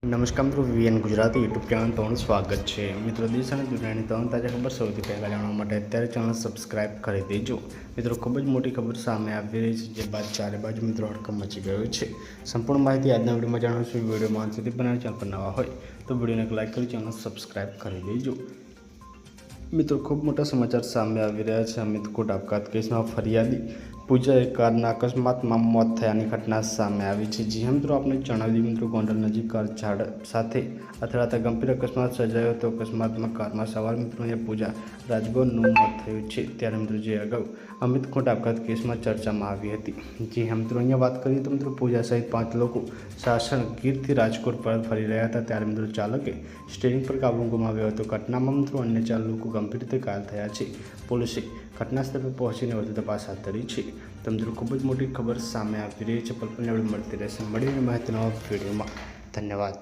નમસ્કાર મિત્રો, VN Gujarati YouTube channel તમારું સ્વાગત છે. મિત્રો, દેશ અને દુનિયાની તમામ તાજા ખબર સૌથી પહેલાં જાણવા માટે અત્યારે ચેનલ સબસ્ક્રાઇબ કરી દેજો. મિત્રો, ખૂબ જ મોટી ખબર સામે આવી રહી છે, જે બાદ ચારે બાજુ મિત્રો હડકંપ મચી ગયો છે. સંપૂર્ણ માહિતી આજના વિડીયોમાં જાણીશું. વિડીયોમાં અંત સુધી બનાવી ચેનલ પર નવા હોય તો વિડીયોને લાઈક કરી ચેનલ સબસ્ક્રાઇબ કરી દેજો. મિત્રો, ખૂબ મોટા સમાચાર સામે આવી રહ્યા છે. અમિતકોટ આપઘાત કેસમાં ફરિયાદી પૂજા કારના અકસ્માતમાં મોત થયાની ઘટના સામે આવી છે. જી હા મિત્રો, આપણે જણાવી દઈએ મિત્રો, ગોંડલ નજીક કાર ઝાડ સાથે અથડાતા ગંભીર અકસ્માત સર્જાયો હતો. અકસ્માતમાં કારમાં સવાર મિત્રો પૂજા રાજગોરનું મોત થયું છે. ત્યારે મિત્રો જે અગાઉ અમિતકોટ આપઘાત કેસમાં ચર્ચામાં આવી હતી. જી હા મિત્રો, અહીંયા વાત કરીએ તો મિત્રો પૂજા સહિત 5 લોકો સાસણ ગીરથી રાજકોટ પરત ફરી રહ્યા હતા. ત્યારે મિત્રો ચાલકે સ્ટીયરિંગ પર કાબુ ગુમાવ્યો હતો. ઘટનામાં મિત્રો અન્ય 4 લોકો ગંભીર રીતે ઘાયલ થયા છે. પોલીસે ઘટના સ્થળે પહોંચીને વધુ તપાસ હાથ ધરી છે. તો મિત્રો ખૂબ જ મોટી ખબર સામે આવી રહી છે. પલપલને મળતી રહેશે. મળીને માહિતીના વિડીયોમાં. ધન્યવાદ.